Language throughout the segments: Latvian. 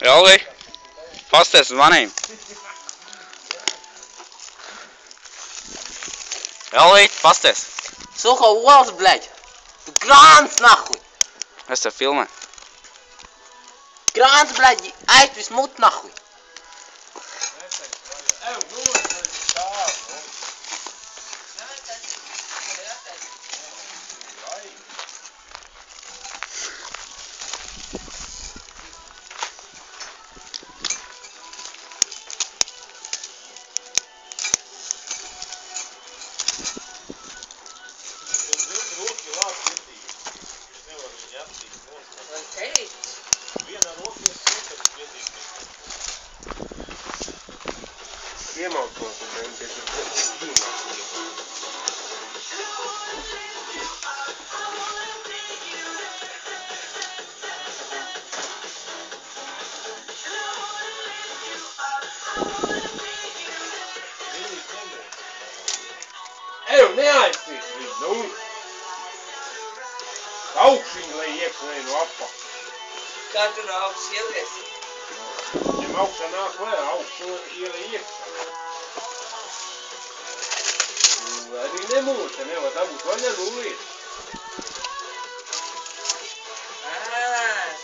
Elvi, pasties uz manīm. Elvi, pasties. Suka olas, bļaļ. Tu grāns, nahuj. Es tev filmē. Grāns, bļaļ, aizvis mut, nahuj. Iemaucos un vienkārši dzīvnāk. Neaizsīt viņu, nu! Augšņi, lai iekšņai no apakš. Kā tu no augšas ieliesi? Viņam augšā nāk vēl, augšņi ielai iekšā. Arī nemūta, nevar dabūt vaļā nulīt.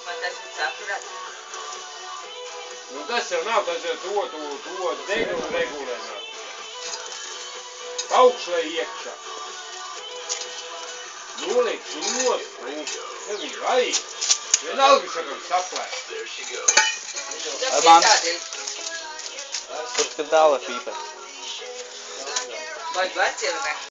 Man tas ir saprat. Nu tas jau nav, tas jau to degunu regulē nāk. Augšlai iekšā. Noliek nost, tev viņu vajag. Vienalga sakam saplēst. Tas ir tādēļ. Tur, kad dāla pīpē. Vai veci vai ne?